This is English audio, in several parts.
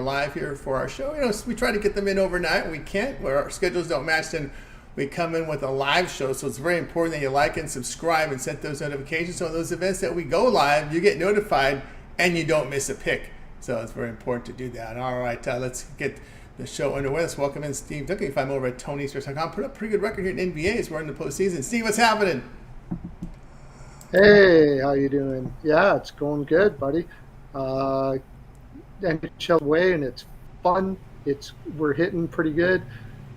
are live here for our show. We try to get them in overnight. We can't, where our schedules don't match, then we come in with a live show. So it's very important that you like and subscribe and set those notifications. So those events that we go live, you get notified and you don't miss a pick. So it's very important to do that. All right, let's get the show underway. Let's welcome in Steve Duncan. You can find him over at TonySports.com. Put up a pretty good record here in NBA as we're in the postseason. Steve, what's happening? Hey, how you doing? Yeah, it's going good, buddy. NHL way, and it's fun. We're hitting pretty good.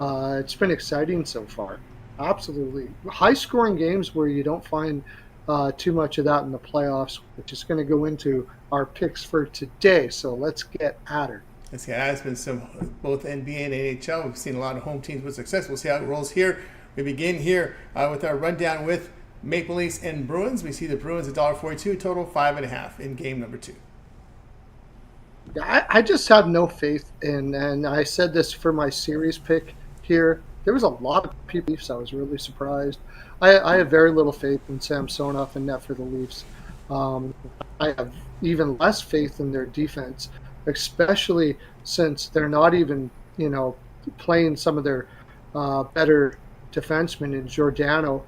It's been exciting so far. Absolutely. High-scoring games where you don't find too much of that in the playoffs, which is going to go into our picks for today. So let's get at her. Let's get at it. It's been some both NBA and NHL. We've seen a lot of home teams with success. We'll see how it rolls here. We begin here with our rundown with Maple Leafs and Bruins. We see the Bruins $1.42, total 5.5 in game number 2. I just have no faith in, and I said this for my series pick here. There was a lot of people, so I was really surprised. I have very little faith in Samsonov and net for the Leafs. I have even less faith in their defense, especially since they're not even, playing some of their better defensemen in Giordano,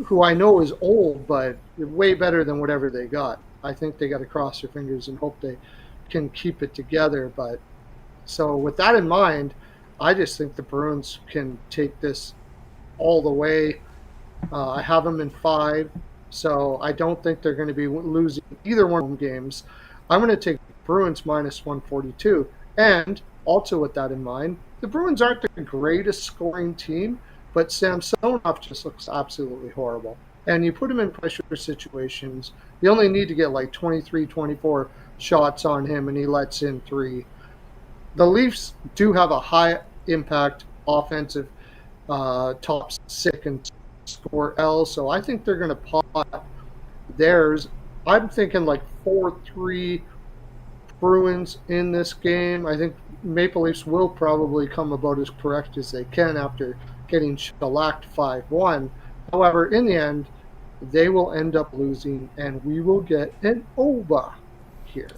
who I know is old, but way better than whatever they got. I think they got to cross their fingers and hope they can keep it together. But so with that in mind, I just think the Bruins can take this all the way. I have them in 5, so I don't think they're going to be losing either one of them games. I'm going to take Bruins minus 142. And also with that in mind, the Bruins aren't the greatest scoring team, but Samsonov just looks absolutely horrible. And you put him in pressure situations, you only need to get like 23, 24 shots on him, and he lets in 3. The Leafs do have a high-impact offensive top 6 and score L, so I think they're going to pot theirs. I'm thinking like 4-3 Bruins in this game. I think Maple Leafs will probably come about as correct as they can after getting shellacked 5-1. However, in the end, they will end up losing, and we will get an over here.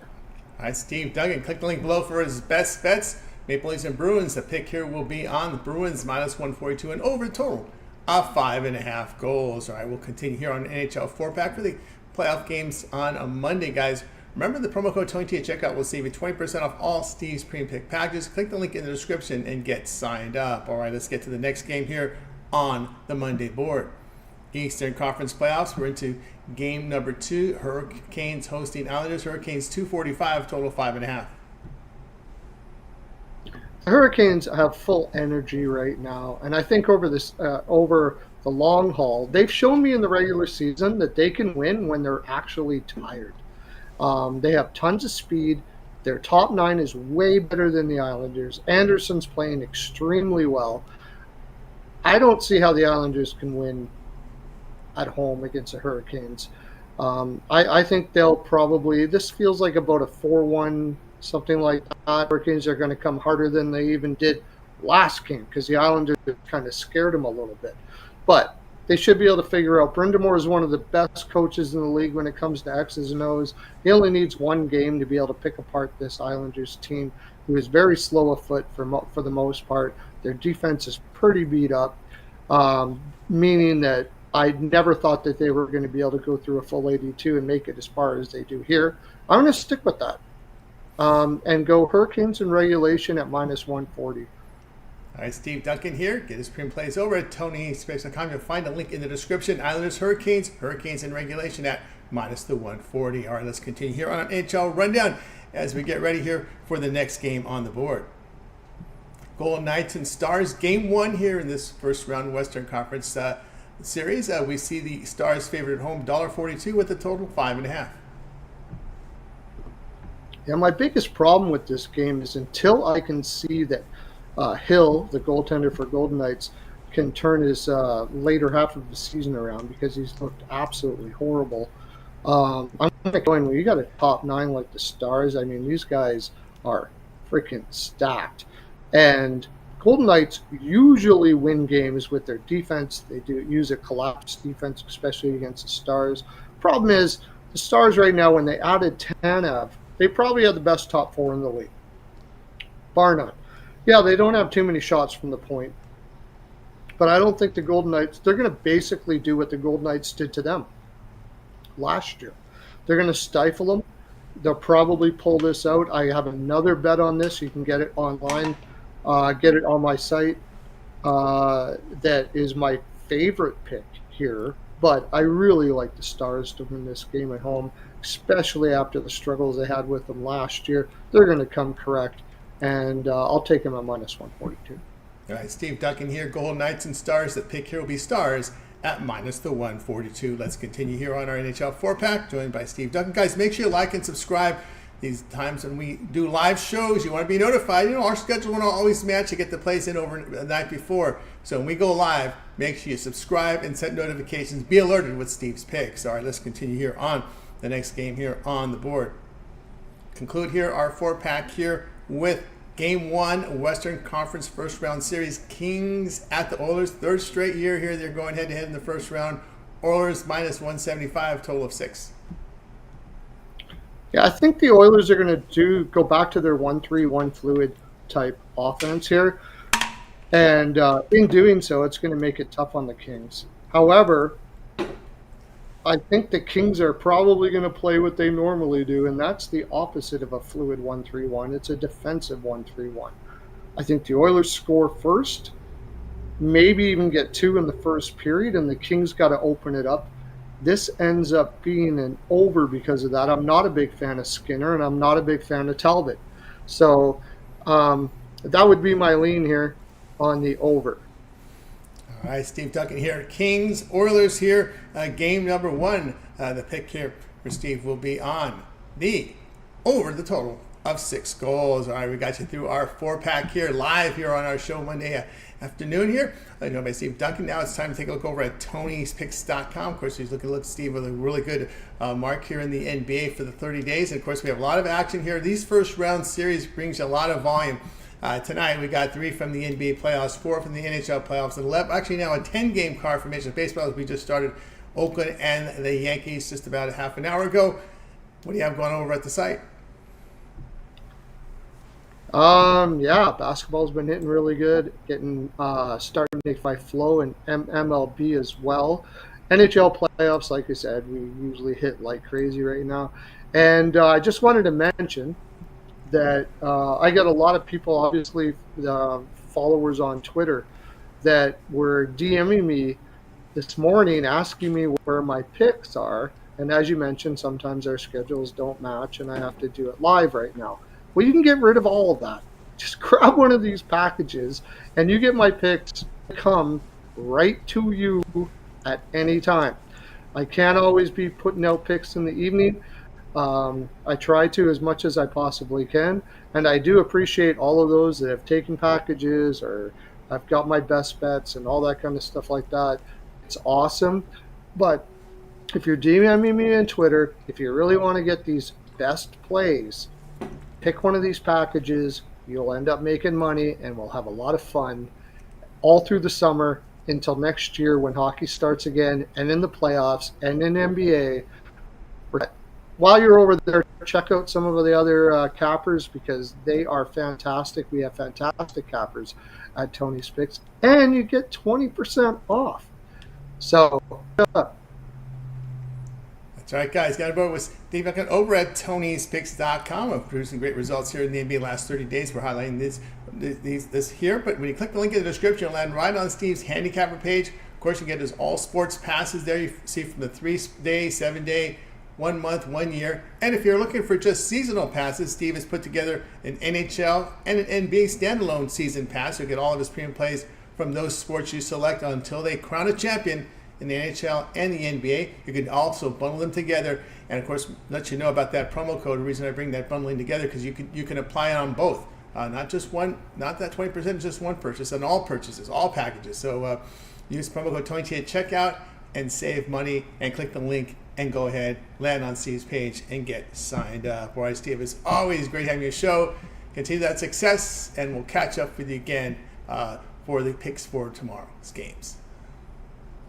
All right, Steve Duncan, click the link below for his best bets. Maple Leafs and Bruins. The pick here will be on the Bruins minus 142 and over total of 5.5 goals. All right, we'll continue here on NHL 4-pack for the playoff games on a Monday, guys. Remember the promo code TonyT at checkout will save you 20% off all Steve's pre-pick packages. Click the link in the description and get signed up. All right, let's get to the next game here on the Monday board. Eastern Conference playoffs. We're into game number 2. Hurricanes hosting Islanders. Hurricanes 245, total 5.5. The Hurricanes have full energy right now, and I think over the long haul, they've shown me in the regular season that they can win when they're actually tired. They have tons of speed. Their top 9 is way better than the Islanders. Anderson's playing extremely well. I don't see how the Islanders can win at home against the Hurricanes. I think they'll probably, this feels like about a 4-1, something like that. Hurricanes are going to come harder than they even did last game because the Islanders kind of scared them a little bit. But they should be able to figure out. Brind'Amour is one of the best coaches in the league when it comes to X's and O's. He only needs one game to be able to pick apart this Islanders team, who is very slow of foot for the most part. Their defense is pretty beat up, meaning that I never thought that they were going to be able to go through a full 82 and make it as far as they do here. I'm going to stick with that and go Hurricanes in regulation at minus 140. All right, Steve Duncan here. Get his premium plays over at TonySports.com. You'll find a link in the description. Islanders, Hurricanes in regulation at minus the 140. All right, let's continue here on an NHL rundown as we get ready here for the next game on the board. Golden Knights and Stars, game 1 here in this first round Western Conference series. We see the Stars favored at home, $1.42 with a total 5.5. Yeah, my biggest problem with this game is until I can see that Hill, the goaltender for Golden Knights, can turn his later half of the season around because he's looked absolutely horrible. I'm going, well, you got a top 9 like the Stars. I mean, these guys are freaking stacked. And Golden Knights usually win games with their defense. They do use a collapsed defense, especially against the Stars. Problem is, the Stars right now, when they added Tanev, they probably have the best top four in the league, bar none. Yeah, they don't have too many shots from the point, but I don't think the Golden Knights, they're going to basically do what the Golden Knights did to them last year. They're going to stifle them. They'll probably pull this out. I have another bet on this. You can get it online, get it on my site. That is my favorite pick here, but I really like the Stars to win this game at home, especially after the struggles they had with them last year. They're going to come correct, and I'll take them at minus 142. All right, Steve Duncan here. Golden Knights and Stars. The pick here will be Stars at minus the 142. Let's continue here on our NHL 4-pack, joined by Steve Duncan. Guys, make sure you like and subscribe. These times when we do live shows, you want to be notified. You know, our schedule won't always match. You get the plays in over the night before. So when we go live, make sure you subscribe and set notifications. Be alerted with Steve's picks. All right, let's continue here on the next game here on the board. Conclude here our 4-pack here with Game 1, Western Conference First Round Series. Kings at the Oilers. Third straight year here. They're going head-to-head in the first round. Oilers minus 175, total of 6. Yeah, I think the Oilers are going to go back to their 1-3-1 fluid type offense here. And in doing so, it's going to make it tough on the Kings. However, I think the Kings are probably going to play what they normally do, and that's the opposite of a fluid 1-3-1. It's a defensive 1-3-1. I think the Oilers score first, maybe even get 2 in the first period, and the Kings got to open it up. This ends up being an over because of that. I'm not a big fan of Skinner, and I'm not a big fan of Talbot. So that would be my lean here on the over. All right, Steve Duncan here. Kings, Oilers here. Game number 1. The pick here for Steve will be on the over the total of 6 goals. All right, we got you through our 4-pack here live here on our show Monday afternoon here. I know by Steve Duncan. Now it's time to take a look over at Tony'sPicks.com. Of course, he's looking at Steve with a really good mark here in the NBA for the 30 days. And of course, we have a lot of action here. These first round series brings you a lot of volume. Tonight, we got 3 from the NBA playoffs, 4 from the NHL playoffs, and 11, actually now a 10-game card for Major League Baseball as we just started Oakland and the Yankees just about a half an hour ago. What do you have going over at the site? Yeah, basketball's been hitting really good, getting starting to make flow, and MLB as well. NHL playoffs, like I said, we usually hit like crazy right now. And I just wanted to mention that I got a lot of people, obviously followers on Twitter, that were DMing me this morning asking me where my picks are. And as you mentioned, sometimes our schedules don't match and I have to do it live right now. Well, you can get rid of all of that. Just grab one of these packages and you get my picks come right to you at any time. I can't always be putting out picks in the evening. I try to as much as I possibly can, and I do appreciate all of those that have taken packages or I've got my best bets and all that kind of stuff like that. It's awesome, but if you're DMing me on Twitter, if you really want to get these best plays, pick one of these packages. You'll end up making money, and we'll have a lot of fun all through the summer until next year when hockey starts again, and in the playoffs, and in NBA. While you're over there, check out some of the other cappers because they are fantastic. We have fantastic cappers at Tony's Picks, and you get 20% off. So, that's right, guys. Got aboard with Steve Duncan over at Tony'sPicks.com. I'm producing great results here in the NBA last 30 days. We're highlighting this here, but when you click the link in the description, you'll land right on Steve's handicapper page. Of course, you get his all sports passes there. You see from the 3-day, 7-day, 1 month, 1 year. And if you're looking for just seasonal passes, Steve has put together an NHL and an NBA standalone season pass. You'll get all of his premium plays from those sports you select until they crown a champion in the NHL and the NBA. You can also bundle them together, and of course, let you know about that promo code. The reason I bring that bundling together because you can apply it on both, not just one, not that 20%, just one purchase, on all purchases, all packages. So use promo code TonyT at checkout and save money, and click the link and go ahead, land on Steve's page, and get signed up. All right, Steve, it's always great having you show. Continue that success, and we'll catch up with you again for the picks for tomorrow's games.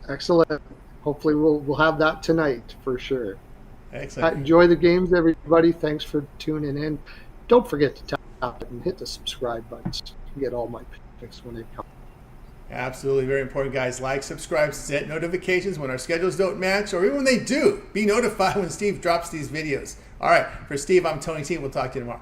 Excellent. Hopefully we'll have that tonight for sure. Excellent. Enjoy the games, everybody. Thanks for tuning in. Don't forget to tap it and hit the subscribe button so you can get all my picks when they come. Absolutely, very important, guys. Like, subscribe, set notifications when our schedules don't match, or even when they do. Be notified when Steve drops these videos. All right, for Steve, I'm Tony T. We'll talk to you tomorrow.